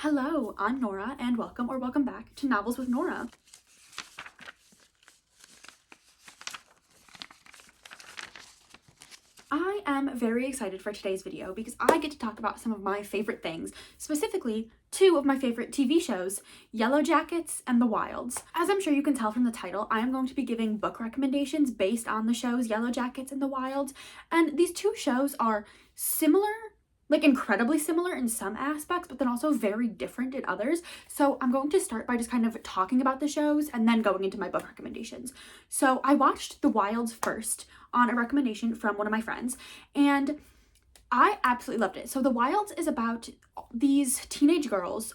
Hello, I'm Nora, and welcome back to Novels with Nora. I am very excited for today's video because I get to talk about some of my favorite things, specifically two of my favorite TV shows, Yellowjackets and The Wilds. As I'm sure you can tell from the title, I am going to be giving book recommendations based on the shows Yellowjackets and The Wilds, and these two shows are similar, like incredibly similar in some aspects, but then also very different in others. So I'm going to start by just kind of talking about the shows and then going into my book recommendations. So I watched The Wilds first on a recommendation from one of my friends, and I absolutely loved it. So The Wilds is about these teenage girls,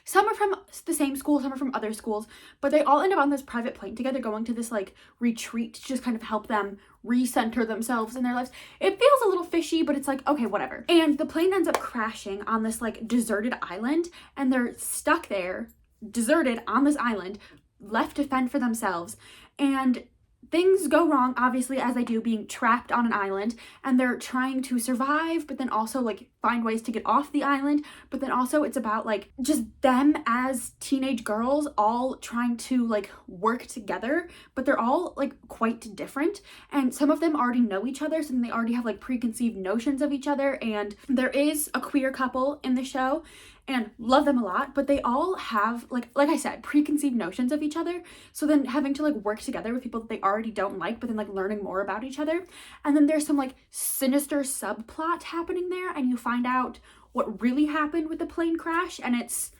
some are from the same school, some are from other schools, but they all end up on this private plane together going to this like retreat to just kind of help them recenter themselves in their lives. It feels a little fishy, but it's like, okay, whatever. And the plane ends up crashing on this like deserted island, and they're stuck there, deserted on this island, left to fend for themselves. And things go wrong, obviously, as they do, being trapped on an island, and they're trying to survive, but then also like find ways to get off the island. But then also it's about like just them as teenage girls all trying to like work together, but they're all like quite different, and some of them already know each other, so then they already have like preconceived notions of each other. And there is a queer couple in the show, and love them a lot, but they all have like I said, preconceived notions of each other. So then having to like work together with people that they already don't like, but then like learning more about each other. And then there's some like sinister subplot happening there, and you find out what really happened with the plane crash, and it's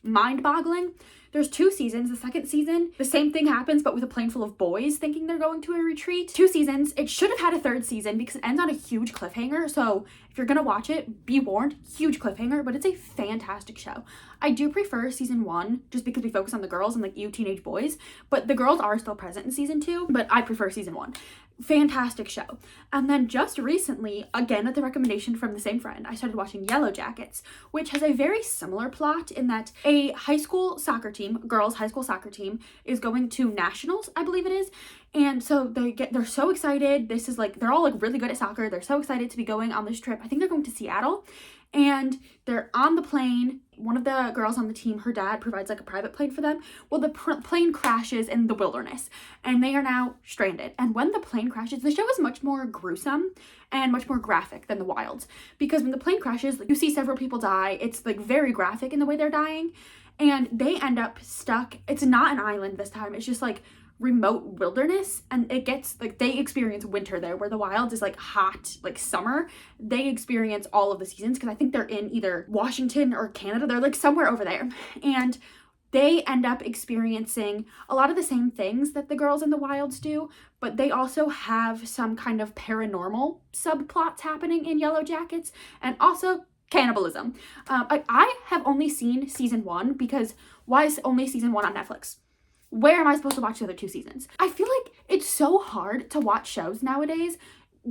mind-boggling. There's 2 seasons. The second season, the same thing happens, but with a plane full of boys thinking they're going to a retreat. 2 seasons. It should have had a 3rd season because it ends on a huge cliffhanger. So if you're gonna watch it, be warned, huge cliffhanger, but it's a fantastic show. I do prefer season 1 just because we focus on the girls and like you teenage boys, but the girls are still present in season 2, but I prefer season 1. Fantastic show. And then just recently, again at the recommendation from the same friend, I started watching Yellowjackets, which has a very similar plot in that a high school soccer team, girls high school soccer team, is going to nationals, I believe it is. And so they're so excited. This is like, they're all like really good at soccer. They're so excited to be going on this trip. I think they're going to Seattle, and they're on the plane. One of the girls on the team, her dad provides like a private plane for them. Well, the plane crashes in the wilderness, and they are now stranded. And when the plane crashes, the show is much more gruesome and much more graphic than The Wilds, because when the plane crashes, you see several people die. It's like very graphic in the way they're dying, and they end up stuck. It's not an island this time. It's just like remote wilderness, and it gets like, they experience winter there, where The Wilds is like hot, like summer. They experience all of the seasons because I think they're in either Washington or Canada. They're like somewhere over there, and they end up experiencing a lot of the same things that the girls in The Wilds do, but they also have some kind of paranormal subplots happening in Yellowjackets, and also cannibalism. I have only seen season 1 because why is only season 1 on Netflix? Where am I supposed to watch the other 2 seasons? I feel like it's so hard to watch shows nowadays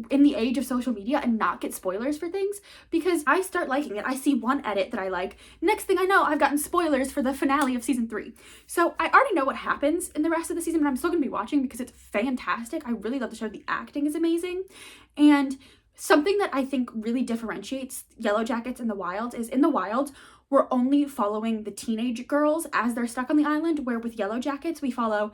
in the age of social media and not get spoilers for things, because I start liking it. I see one edit that I like. Next thing I know, I've gotten spoilers for the finale of season 3. So I already know what happens in the rest of the season, but I'm still gonna be watching because it's fantastic. I really love the show. The acting is amazing. And something that I think really differentiates Yellowjackets and The Wilds is in The Wilds, we're only following the teenage girls as they're stuck on the island, where with Yellowjackets, we follow,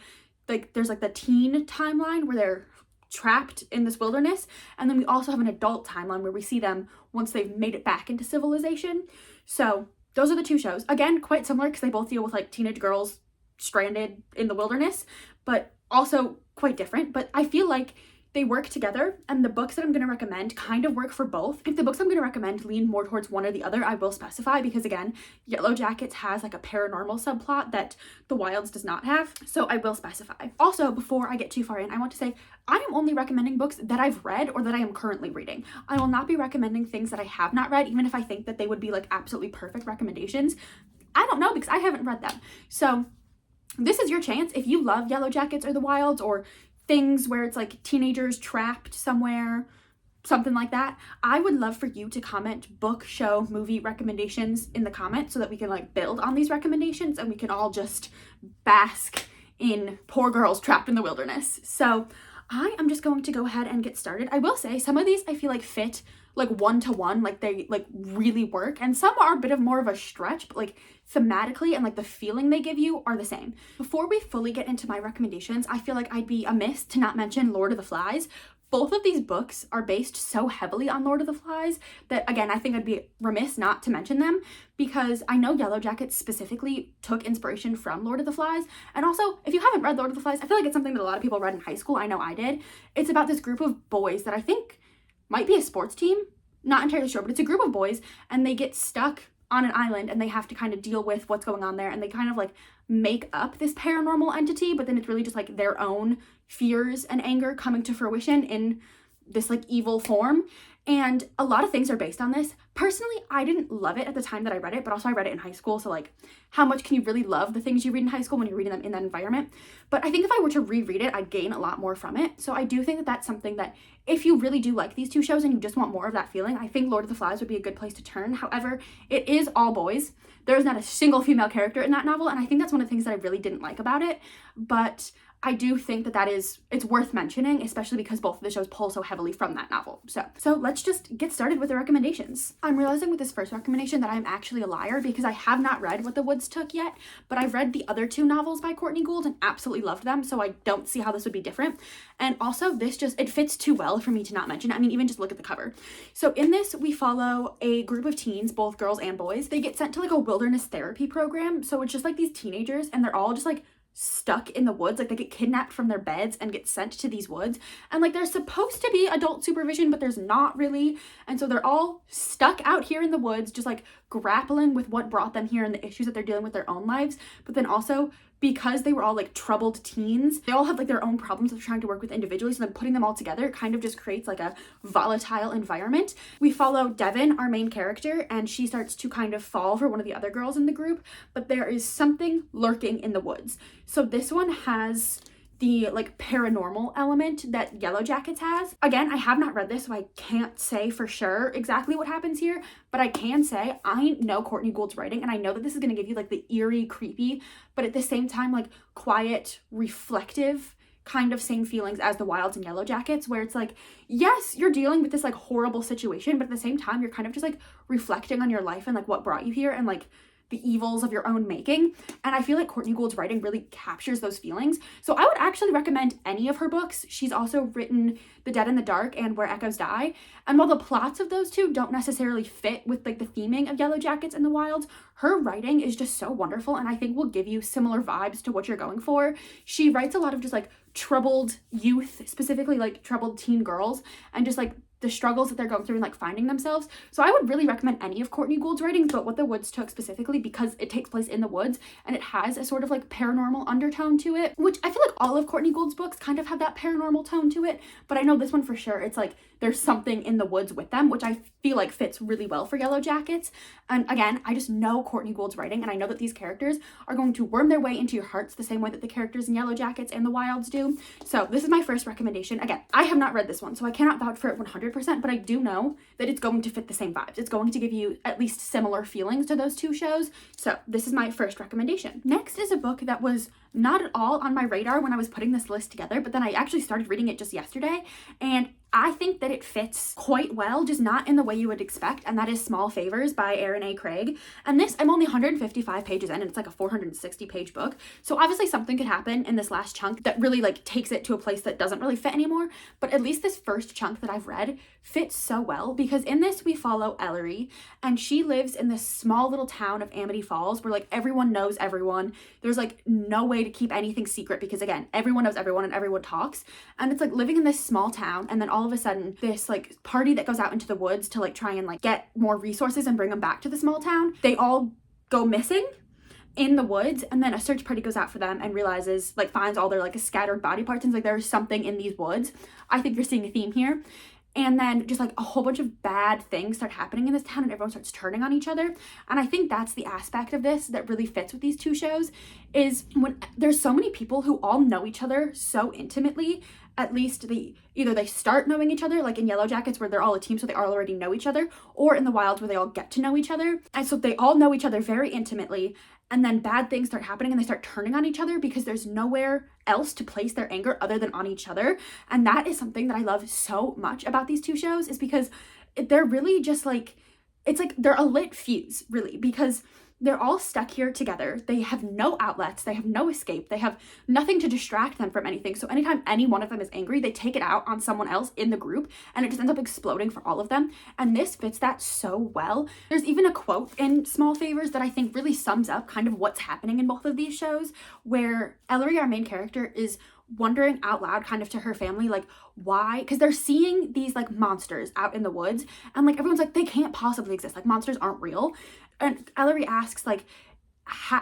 like, there's like the teen timeline where they're trapped in this wilderness, and then we also have an adult timeline where we see them once they've made it back into civilization. So those are the 2 shows. Again, quite similar because they both deal with like teenage girls stranded in the wilderness, but also quite different. But I feel like they work together, and the books that I'm going to recommend kind of work for both. If the books I'm going to recommend lean more towards one or the other, I will specify, because again, Yellowjackets has like a paranormal subplot that The Wilds does not have, so I will specify. Also, before I get too far in, I want to say I am only recommending books that I've read or that I am currently reading. I will not be recommending things that I have not read, even if I think that they would be like absolutely perfect recommendations. I don't know, because I haven't read them. So this is your chance. If you love Yellowjackets or The Wilds, or things where it's like teenagers trapped somewhere, something like that, I would love for you to comment book, show, movie recommendations in the comments so that we can like build on these recommendations and we can all just bask in poor girls trapped in the wilderness. So I am just going to go ahead and get started. I will say some of these I feel like fit like one-to-one, like they like really work, and some are a bit of more of a stretch, but like thematically and like the feeling they give you are the same. Before we fully get into my recommendations, I feel like I'd be amiss to not mention Lord of the Flies. Both of these books are based so heavily on Lord of the Flies that, again, I think I'd be remiss not to mention them, because I know Yellowjackets specifically took inspiration from Lord of the Flies. And also, if you haven't read Lord of the Flies, I feel like it's something that a lot of people read in high school. I know I did. It's about this group of boys that I think might be a sports team. Not entirely sure, but it's a group of boys, and they get stuck on an island and they have to kind of deal with what's going on there, and they kind of like make up this paranormal entity, but then it's really just like their own fears and anger coming to fruition in this like evil form. And a lot of things are based on this. Personally, I didn't love it at the time that I read it, but also I read it in high school, so like how much can you really love the things you read in high school when you're reading them in that environment? But I think if I were to reread it, I'd gain a lot more from it. So I do think that that's something that if you really do like these two shows and you just want more of that feeling, I think Lord of the Flies would be a good place to turn. However, it is all boys. There is not a single female character in that novel, and I think that's one of the things that I really didn't like about it. But I do think that it's worth mentioning, especially because both of the shows pull so heavily from that novel. So let's just get started with the recommendations. I'm realizing with this first recommendation that I'm actually a liar, because I have not read What the Woods Took yet, but I've read the other two novels by Courtney Gould and absolutely loved them, so I don't see how this would be different. And also, it fits too well for me to not mention. I mean, even just look at the cover. So in this, we follow a group of teens, both girls and boys. They get sent to like a wilderness therapy program, so it's just like these teenagers, and they're all just like stuck in the woods. Like they get kidnapped from their beds and get sent to these woods, and like there's supposed to be adult supervision, but there's not really, and so they're all stuck out here in the woods just like grappling with what brought them here and the issues that they're dealing with their own lives. But then also, because they were all like troubled teens, they all have like their own problems of trying to work with individually, so then putting them all together kind of just creates like a volatile environment. We follow Devin, our main character, and she starts to kind of fall for one of the other girls in the group, but there is something lurking in the woods. So this one has the like paranormal element that Yellowjackets has. Again, I have not read this, so I can't say for sure exactly what happens here, but I can say I know Courtney Gould's writing, and I know that this is going to give you like the eerie, creepy, but at the same time like quiet, reflective kind of same feelings as The Wilds and Yellowjackets, where it's like, yes, you're dealing with this like horrible situation, but at the same time you're kind of just like reflecting on your life and like what brought you here and like the evils of your own making. And I feel like Courtney Gould's writing really captures those feelings. So I would actually recommend any of her books. She's also written The Dead in the Dark and Where Echoes Die. And while the plots of those two don't necessarily fit with like the theming of Yellowjackets and The Wilds, her writing is just so wonderful, and I think will give you similar vibes to what you're going for. She writes a lot of just like troubled youth, specifically like troubled teen girls, and just like the struggles that they're going through and like finding themselves. So I would really recommend any of Courtney Gould's writings, but What the Woods Took specifically because it takes place in the woods and it has a sort of like paranormal undertone to it, which I feel like all of Courtney Gould's books kind of have that paranormal tone to it, but I know this one for sure, it's like there's something in the woods with them, which I feel like fits really well for Yellowjackets. And again, I just know Courtney Gould's writing, and I know that these characters are going to worm their way into your hearts the same way that the characters in Yellowjackets and The Wilds do. So this is my first recommendation. Again, I have not read this one, so I cannot vouch for it 100%, but I do know that it's going to fit the same vibes. It's going to give you at least similar feelings to those two shows. So this is my first recommendation. Next is a book that was not at all on my radar when I was putting this list together, but then I actually started reading it just yesterday, and I think that it fits quite well, just not in the way you would expect, and that is Small Favors by Erin A. Craig. And this, I'm only 155 pages in, and it's like a 460 page book, so obviously something could happen in this last chunk that really like takes it to a place that doesn't really fit anymore, but at least this first chunk that I've read fits so well, because in this we follow Ellery, and she lives in this small little town of Amity Falls where like everyone knows everyone. There's like no way to keep anything secret because again, everyone knows everyone and everyone talks, and it's like living in this small town, and then all of a sudden this like party that goes out into the woods to like try and like get more resources and bring them back to the small town, they all go missing in the woods, and then a search party goes out for them and realizes like finds all their like scattered body parts, and it's like there's something in these woods. I think you're seeing a theme here. And then just like a whole bunch of bad things start happening in this town and everyone starts turning on each other. And I think that's the aspect of this that really fits with these two shows, is when there's so many people who all know each other so intimately, at least either they start knowing each other, like in Yellowjackets where they're all a team, so they all already know each other, or in the Wilds where they all get to know each other. And so they all know each other very intimately, and then bad things start happening and they start turning on each other because there's nowhere else to place their anger other than on each other. And that is something that I love so much about these two shows, is because they're really just like, it's like they're a lit fuse, really, because they're all stuck here together. They have no outlets. They have no escape. They have nothing to distract them from anything. So anytime any one of them is angry, they take it out on someone else in the group, and it just ends up exploding for all of them. And this fits that so well. There's even a quote in Small Favors that I think really sums up kind of what's happening in both of these shows, where Ellery, our main character, is wondering out loud kind of to her family, like, why? Because they're seeing these like monsters out in the woods, and like everyone's like, they can't possibly exist, like monsters aren't real. And Ellery asks, like,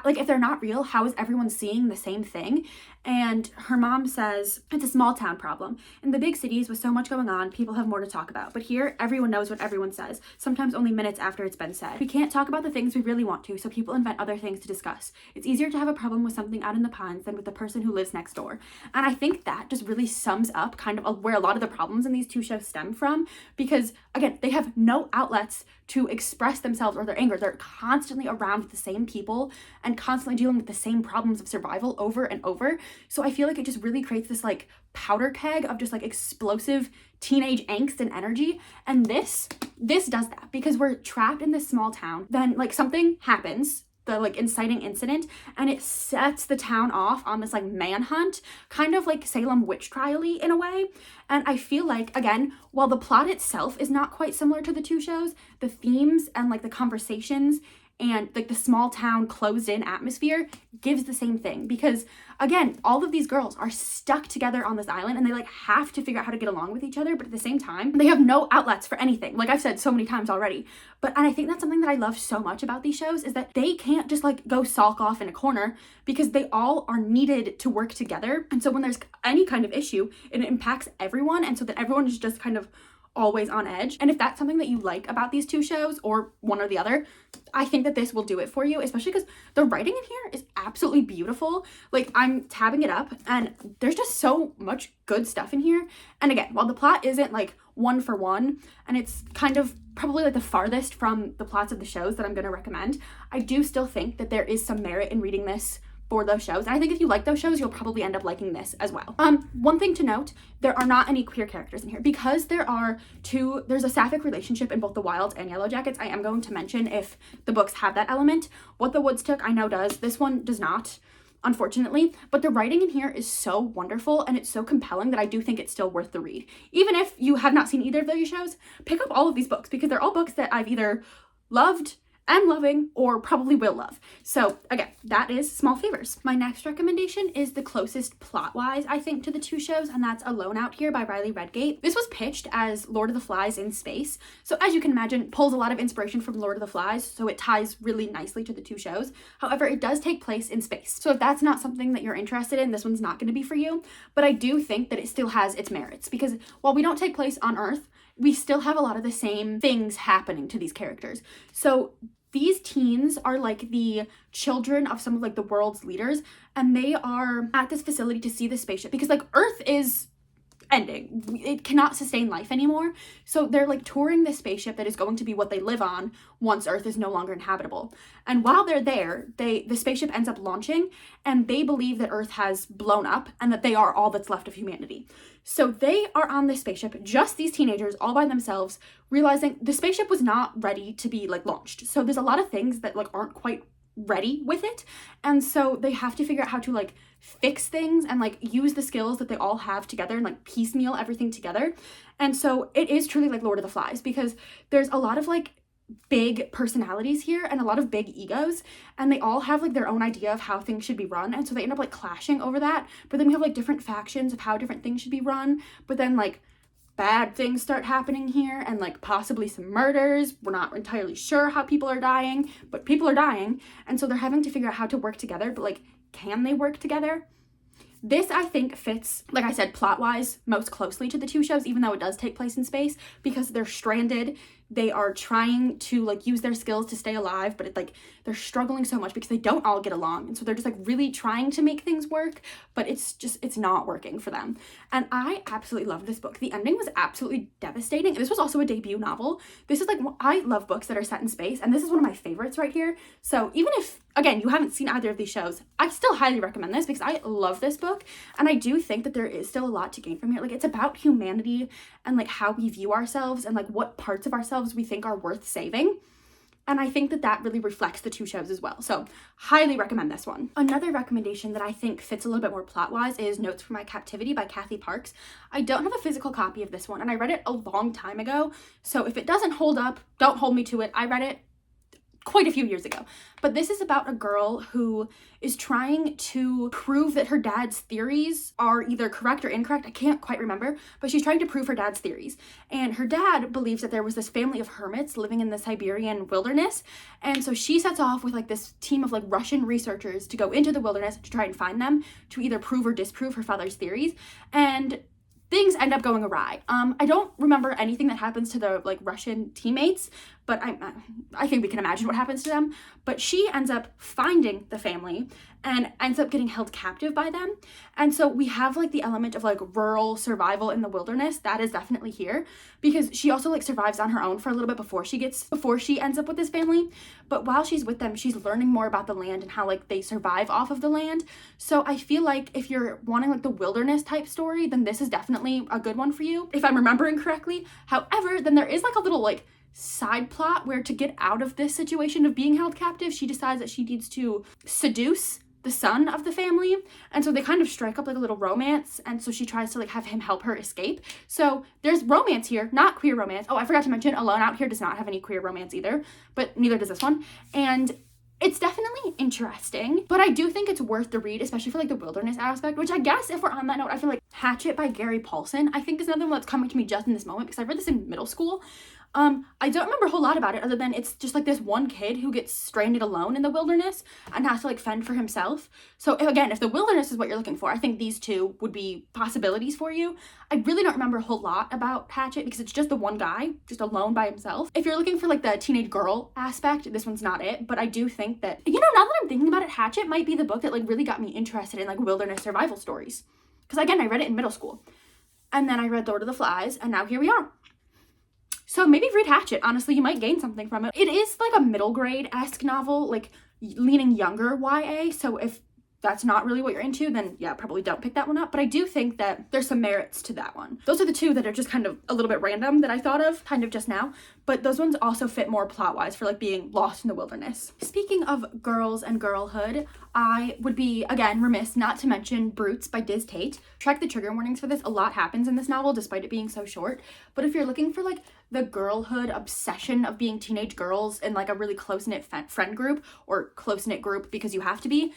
if they're not real, how is everyone seeing the same thing? And her mom says, it's a small town problem. In the big cities with so much going on, people have more to talk about. But here, everyone knows what everyone says, sometimes only minutes after it's been said. We can't talk about the things we really want to, so people invent other things to discuss. It's easier to have a problem with something out in the pines than with the person who lives next door. And I think that just really sums up kind of where a lot of the problems in these two shows stem from, because again, they have no outlets to express themselves or their anger. They're constantly around the same people and constantly dealing with the same problems of survival over and over. So I feel like it just really creates this like powder keg of just like explosive teenage angst and energy. And this does that, because we're trapped in this small town. Then like something happens, the like inciting incident, and it sets the town off on this like manhunt, kind of like Salem witch trial-y in a way. And I feel like, again, while the plot itself is not quite similar to the two shows, the themes and like the conversations and like the small town closed in atmosphere gives the same thing. Because again, all of these girls are stuck together on this island, and they like have to figure out how to get along with each other, but at the same time they have no outlets for anything, like I've said so many times already. And I think that's something that I love so much about these shows, is that they can't just like go sulk off in a corner, because they all are needed to work together. And so when there's any kind of issue, it impacts everyone, and so that everyone is just kind of always on edge. And if that's something that you like about these two shows, or one or the other, I think that this will do it for you, especially because the writing in here is absolutely beautiful. Like, I'm tabbing it up and there's just so much good stuff in here. And again, while the plot isn't like one for one, and it's kind of probably like the farthest from the plots of the shows that I'm going to recommend, I do still think that there is some merit in reading this for those shows. And I think if you like those shows, you'll probably end up liking this as well. One thing to note, there are not any queer characters in here, because there's a sapphic relationship in both The Wilds and Yellowjackets. I am going to mention if the books have that element. What the Woods Took, I know does. This one does not, unfortunately. But the writing in here is so wonderful and it's so compelling that I do think it's still worth the read. Even if you have not seen either of those shows, pick up all of these books, because they're all books that I've either loved, am loving, or probably will love. So again, that is Small Favors. My next recommendation is the closest plot-wise, I think, to the two shows, and that's Alone Out Here by Riley Redgate. This was pitched as Lord of the Flies in space, so as you can imagine, it pulls a lot of inspiration from Lord of the Flies, so it ties really nicely to the two shows. However, it does take place in space, so if that's not something that you're interested in, this one's not going to be for you. But I do think that it still has its merits, because while we don't take place on Earth, we still have a lot of the same things happening to these characters. So these teens are like the children of some of like the world's leaders, and they are at this facility to see the spaceship, because like Earth is ending. It cannot sustain life anymore. So they're like touring this spaceship that is going to be what they live on once Earth is no longer inhabitable. And while they're there, the spaceship ends up launching, and they believe that Earth has blown up and that they are all that's left of humanity. So they are on this spaceship, just these teenagers all by themselves, realizing the spaceship was not ready to be like launched. So there's a lot of things that like aren't quite ready with it, and so they have to figure out how to like fix things and like use the skills that they all have together and like piecemeal everything together. And so it is truly like Lord of the Flies, because there's a lot of like big personalities here and a lot of big egos, and they all have like their own idea of how things should be run, and so they end up like clashing over that. But then we have like different factions of how different things should be run, but then like bad things start happening here, and like possibly some murders. We're not entirely sure how people are dying, but people are dying, and so they're having to figure out how to work together. But like, can they work together? This, I think, fits, like I said, plot-wise most closely to the two shows, even though it does take place in space, because they're stranded they are trying to like use their skills to stay alive, but they're struggling so much because they don't all get along, and so they're just like really trying to make things work, but it's not working for them. And I absolutely love this book. The ending was absolutely devastating. This was also a debut novel. This is like, I love books that are set in space, and this is one of my favorites right here. So even if, again, you haven't seen either of these shows, I still highly recommend this because I love this book, and I do think that there is still a lot to gain from here. Like, it's about humanity and like how we view ourselves and like what parts of ourselves we think are worth saving. And I think that that really reflects the two shows as well. So highly recommend this one. Another recommendation that I think fits a little bit more plot-wise is Notes for My Captivity by Kathy Parks. I don't have a physical copy of this one, and I read it a long time ago. So if it doesn't hold up, don't hold me to it. I read it quite a few years ago. But this is about a girl who is trying to prove that her dad's theories are either correct or incorrect. I can't quite remember, but she's trying to prove her dad's theories. And her dad believes that there was this family of hermits living in the Siberian wilderness. And so she sets off with like this team of like Russian researchers to go into the wilderness to try and find them, to either prove or disprove her father's theories. And things end up going awry. I don't remember anything that happens to the like Russian teammates, but I think we can imagine what happens to them. But she ends up finding the family and ends up getting held captive by them. And so we have like the element of like rural survival in the wilderness. That is definitely here, because she also like survives on her own for a little bit before she ends up with this family. But while she's with them, she's learning more about the land and how like they survive off of the land. So I feel like if you're wanting like the wilderness type story, then this is definitely a good one for you, if I'm remembering correctly. However, then there is like a little like side plot where, to get out of this situation of being held captive, she decides that she needs to seduce the son of the family, and so they kind of strike up like a little romance, and so she tries to like have him help her escape. So there's romance here, not queer romance. Oh, I forgot to mention, Alone Out Here does not have any queer romance either, but neither does this one. And it's definitely interesting, but I do think it's worth the read, especially for like the wilderness aspect, which I guess, if we're on that note, I feel like Hatchet by Gary Paulson, I think, is another one that's coming to me just in this moment, because I read this in middle school. I don't remember a whole lot about it, other than it's just like this one kid who gets stranded alone in the wilderness and has to like fend for himself. So again, if the wilderness is what you're looking for, I think these two would be possibilities for you. I really don't remember a whole lot about Hatchet because it's just the one guy, just alone by himself. If you're looking for like the teenage girl aspect, this one's not it, but I do think that, you know, now that I'm thinking about it, Hatchet might be the book that like really got me interested in like wilderness survival stories. Because again, I read it in middle school. And then I read Lord of the Flies, and now here we are. So maybe read Hatchet. Honestly, you might gain something from it. It is like a middle grade-esque novel, like leaning younger YA. So if that's not really what you're into, then yeah, probably don't pick that one up. But I do think that there's some merits to that one. Those are the two that are just kind of a little bit random that I thought of kind of just now. But those ones also fit more plot-wise for like being lost in the wilderness. Speaking of girls and girlhood, I would be, again, remiss not to mention Brutes by Diz Tate. Check the trigger warnings for this. A lot happens in this novel despite it being so short. But if you're looking for like the girlhood obsession of being teenage girls in like a really close-knit friend group, or close-knit group because you have to be,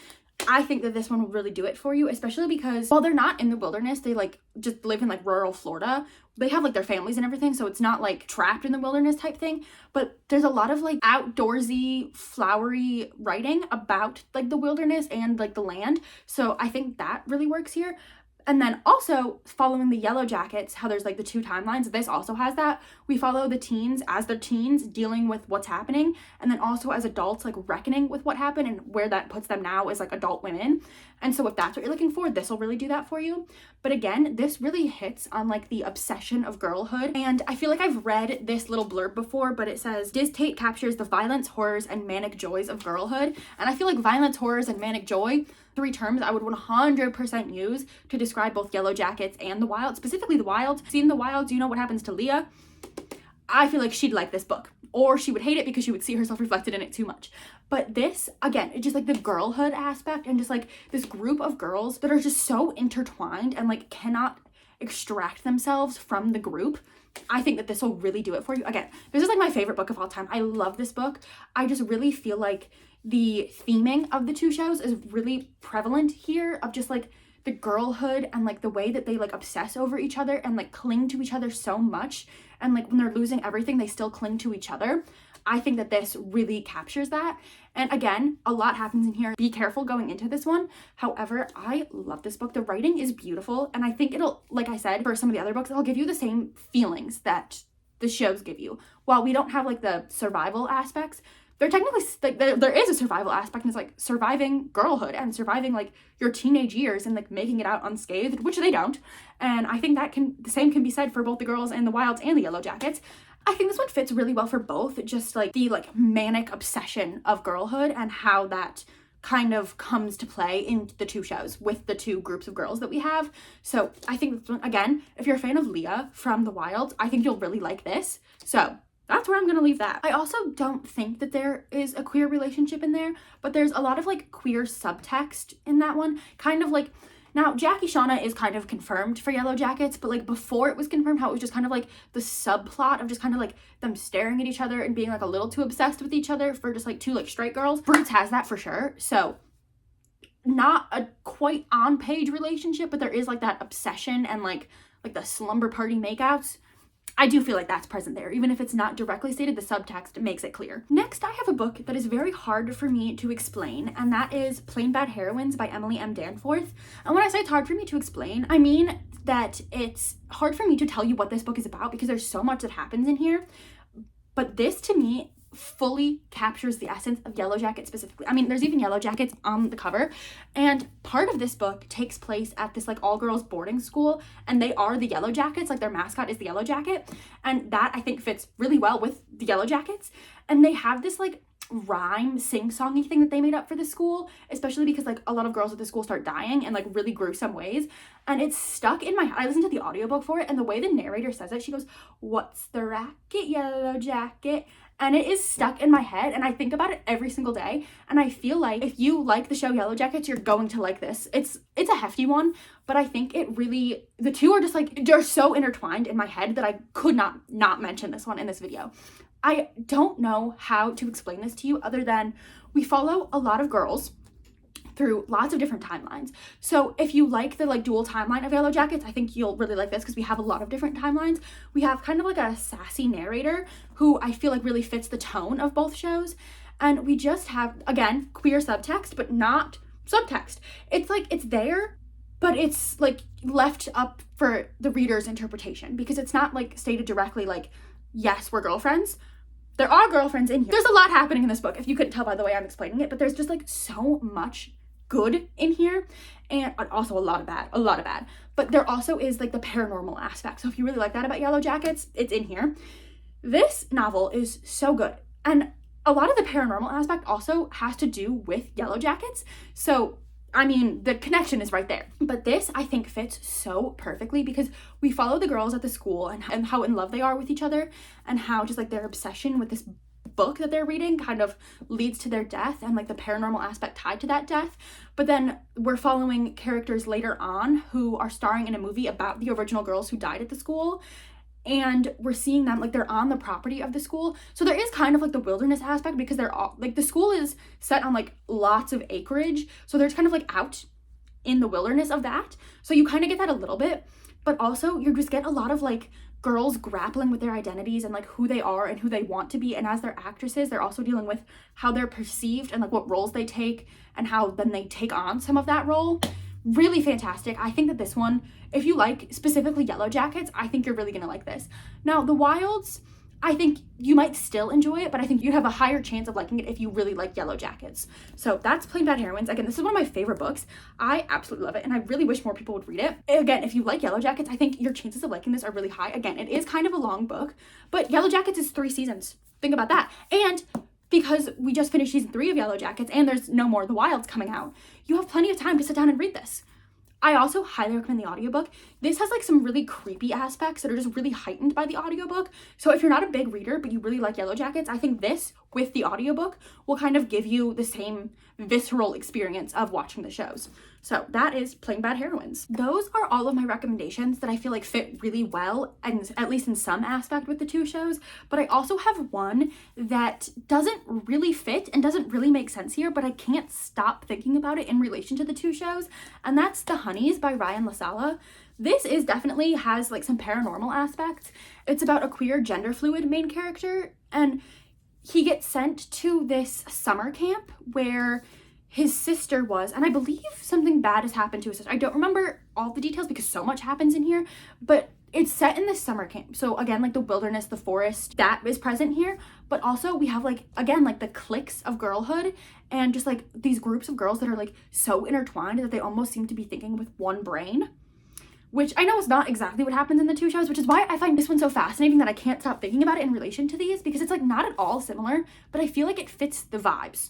I think that this one will really do it for you, especially because while they're not in the wilderness, they like just live in like rural Florida. They have like their families and everything, so it's not like trapped in the wilderness type thing, but there's a lot of like outdoorsy, flowery writing about like the wilderness and like the land. So I think that really works here. And then also following the Yellowjackets, how there's like the two timelines, this also has that. We follow the teens as they're teens dealing with what's happening, and then also as adults like reckoning with what happened, and where that puts them now is like adult women. And so if that's what you're looking for, this will really do that for you. But again, this really hits on like the obsession of girlhood. And I feel like I've read this little blurb before, but it says, Diz Tate captures the violence, horrors, and manic joys of girlhood. And I feel like violence, horrors, and manic joy, three terms I would 100% use to describe both Yellowjackets and The Wilds, specifically The Wilds. Seen The Wilds, you know what happens to Leah. I feel like she'd like this book, or she would hate it because she would see herself reflected in it too much. But this, again, it's just like the girlhood aspect, and just like this group of girls that are just so intertwined and like cannot extract themselves from the group. I think that this will really do it for you. Again, this is like my favorite book of all time. I love this book. I just really feel like the theming of the two shows is really prevalent here, of just like the girlhood and like the way that they like obsess over each other and like cling to each other so much, and like when they're losing everything they still cling to each other. I think that this really captures that. And again, a lot happens in here. Be careful going into this one. However, I love this book. The writing is beautiful, and I think it'll, like I said, for some of the other books, it'll give you the same feelings that the shows give you. While we don't have like the survival aspects, they're technically like there is a survival aspect, and it's like surviving girlhood and surviving like your teenage years and like making it out unscathed, which they don't. And I think that the same can be said for both the girls and the Wilds and the Yellowjackets. I think this one fits really well for both, just like the like manic obsession of girlhood and how that kind of comes to play in the two shows with the two groups of girls that we have. So I think this one, again, if you're a fan of Leah from The Wilds, I think you'll really like this. So that's where I'm gonna leave that. I also don't think that there is a queer relationship in there, but there's a lot of like queer subtext in that one. Kind of like, now Jackie Shauna is kind of confirmed for Yellowjackets, but like before it was confirmed, how it was just kind of like the subplot of just kind of like them staring at each other and being like a little too obsessed with each other for just like two like straight girls. Brutes has that for sure. So not a quite on page relationship, but there is like that obsession and like the slumber party makeouts. I do feel like that's present there. Even if it's not directly stated, the subtext makes it clear. Next, I have a book that is very hard for me to explain, and that is Plain Bad Heroines by Emily M. Danforth. And when I say it's hard for me to explain, I mean that it's hard for me to tell you what this book is about because there's so much that happens in here. But this, to me, fully captures the essence of Yellowjackets specifically. I mean, there's even Yellowjackets on the cover, and part of this book takes place at this like all-girls boarding school, and they are the Yellowjackets, like their mascot is the Yellowjacket, and that I think fits really well with the Yellowjackets. And they have this like rhyme sing-songy thing that they made up for the school, especially because like a lot of girls at the school start dying in like really gruesome ways, and it's stuck in my head. I listened to the audiobook for it, and the way the narrator says it, she goes, "What's the racket, Yellowjacket?" And it is stuck in my head, and I think about it every single day. And I feel like if you like the show Yellowjackets, you're going to like this. It's a hefty one, but I think it really, the two are just like, they're so intertwined in my head that I could not mention this one in this video. I don't know how to explain this to you other than we follow a lot of girls through lots of different timelines. So if you like the like dual timeline of Yellowjackets, I think you'll really like this because we have a lot of different timelines. We have kind of like a sassy narrator who I feel like really fits the tone of both shows. And we just have, again, queer subtext, but not subtext. It's like, it's there, but it's like left up for the reader's interpretation because it's not like stated directly like, yes, we're girlfriends. There are girlfriends in here. There's a lot happening in this book, if you couldn't tell by the way I'm explaining it, but there's just like so much good in here, and also a lot of bad, but there also is like the paranormal aspect. So if you really like that about Yellowjackets, it's in here. This novel is so good, and a lot of the paranormal aspect also has to do with Yellowjackets, so I mean the connection is right there. But this I think fits so perfectly because we follow the girls at the school and how in love they are with each other, and how just like their obsession with this book that they're reading kind of leads to their death and like the paranormal aspect tied to that death. But then we're following characters later on who are starring in a movie about the original girls who died at the school, and we're seeing them like they're on the property of the school. So there is kind of like the wilderness aspect because they're all like, the school is set on like lots of acreage, so they're kind of like out in the wilderness of that, so you kind of get that a little bit, but also you just get a lot of like girls grappling with their identities and like who they are and who they want to be. And as they're actresses, they're also dealing with how they're perceived and like what roles they take and how then they take on some of that role. Really fantastic. I think that this one, if you like specifically Yellowjackets, I think you're really gonna like this. Now the Wilds, I think you might still enjoy it, but I think you have a higher chance of liking it if you really like Yellowjackets. So that's Plain Bad Heroines. Again, this is one of my favorite books. I absolutely love it, and I really wish more people would read it. Again, if you like Yellowjackets, I think your chances of liking this are really high. Again, it is kind of a long book, but Yellowjackets is 3 seasons. Think about that. And because we just finished season 3 of Yellowjackets and there's no more of The Wilds coming out, you have plenty of time to sit down and read this. I also highly recommend the audiobook. This has like some really creepy aspects that are just really heightened by the audiobook. So if you're not a big reader, but you really like Yellowjackets, I think this with the audiobook will kind of give you the same visceral experience of watching the shows. So that is Plain Bad Heroines. Those are all of my recommendations that I feel like fit really well, and at least in some aspect with the 2 shows. But I also have one that doesn't really fit and doesn't really make sense here, but I can't stop thinking about it in relation to the 2 shows, and that's The Honeys by Ryan LaSala. This is definitely has like some paranormal aspects. It's about a queer gender fluid main character, and he gets sent to this summer camp where his sister was, and I believe something bad has happened to his sister. I don't remember all the details because so much happens in here, but it's set in this summer camp. So again, like the wilderness, the forest, that is present here. But also we have like, again, like the cliques of girlhood and just like these groups of girls that are like so intertwined that they almost seem to be thinking with one brain, which I know is not exactly what happens in the two shows, which is why I find this one so fascinating that I can't stop thinking about it in relation to these, because it's like not at all similar, but I feel like it fits the vibes,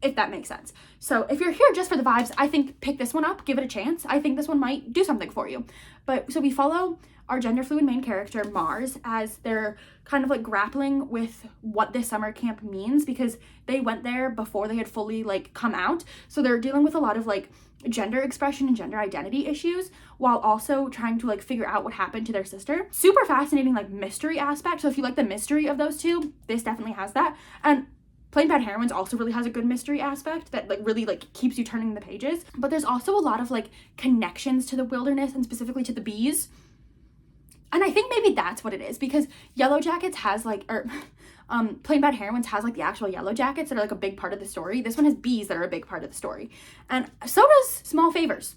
if that makes sense. So if you're here just for the vibes, I think pick this one up, give it a chance. I think this one might do something for you. But so we follow our gender fluid main character, Mars, as they're kind of like grappling with what this summer camp means, because they went there before they had fully like come out. So they're dealing with a lot of like gender expression and gender identity issues while also trying to like figure out what happened to their sister. Super fascinating like mystery aspect. So if you like the mystery of those two, this definitely has that. And Plain Bad Heroines also really has a good mystery aspect that like really like keeps you turning the pages. But there's also a lot of like connections to the wilderness and specifically to the bees. And I think maybe that's what it is, because Yellowjackets has like, or Plain Bad Heroines has like the actual Yellowjackets that are like a big part of the story. This one has bees that are a big part of the story. And so does Small Favors.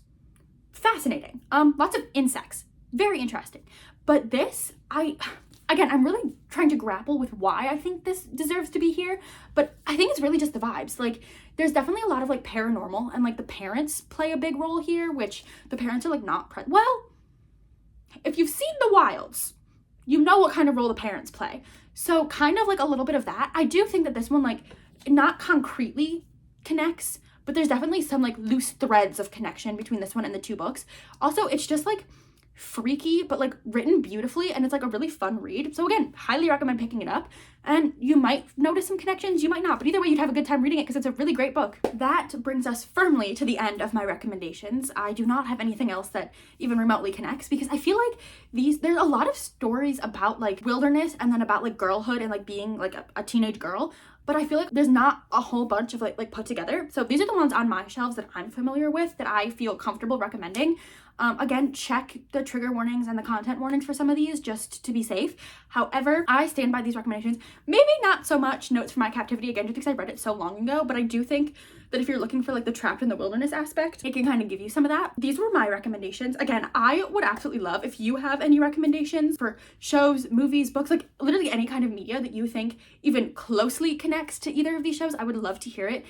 Fascinating. Lots of insects. Very interesting. But this, again, I'm really trying to grapple with why I think this deserves to be here, but I think it's really just the vibes. Like, there's definitely a lot of like paranormal, and like the parents play a big role here, which the parents are like not well, if you've seen The Wilds, you know what kind of role the parents play. So kind of like a little bit of that. I do think that this one like not concretely connects, but there's definitely some like loose threads of connection between this one and the two books. Also, it's just like freaky but like written beautifully, and it's like a really fun read. So again, highly recommend picking it up, and you might notice some connections, you might not, but either way you'd have a good time reading it because it's a really great book. That brings us firmly to the end of my recommendations. I do not have anything else that even remotely connects, because I feel like there's a lot of stories about like wilderness and then about like girlhood and like being like a teenage girl, but I feel like there's not a whole bunch of like put together. So these are the ones on my shelves that I'm familiar with that I feel comfortable recommending. Again, check the trigger warnings and the content warnings for some of these just to be safe. However, I stand by these recommendations. Maybe not so much Notes from My Captivity, again, just because I read it so long ago, but I do think that if you're looking for like the trapped in the wilderness aspect, it can kind of give you some of that. These were my recommendations. Again, I would absolutely love if you have any recommendations for shows, movies, books, like literally any kind of media that you think even closely connects to either of these shows. I would love to hear it.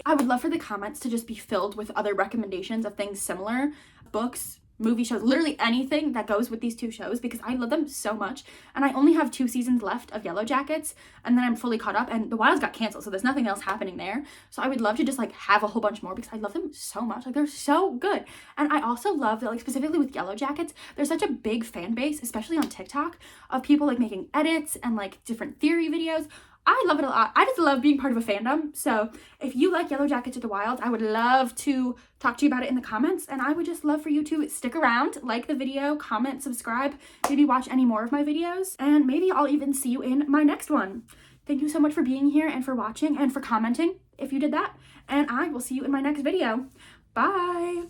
I would love for the comments to just be filled with other recommendations of things similar, books, movie shows, literally anything that goes with these two shows, because I love them so much. And I only have 2 seasons left of Yellowjackets, and then I'm fully caught up, and The Wilds got canceled, so there's nothing else happening there. So I would love to just like have a whole bunch more, because I love them so much. Like, they're so good. And I also love that, like, specifically with Yellowjackets, there's such a big fan base, especially on TikTok, of people like making edits and like different theory videos. I love it a lot. I just love being part of a fandom. So if you like Yellowjackets and The Wilds, I would love to talk to you about it in the comments. And I would just love for you to stick around, like the video, comment, subscribe, maybe watch any more of my videos. And maybe I'll even see you in my next one. Thank you so much for being here and for watching and for commenting if you did that. And I will see you in my next video. Bye.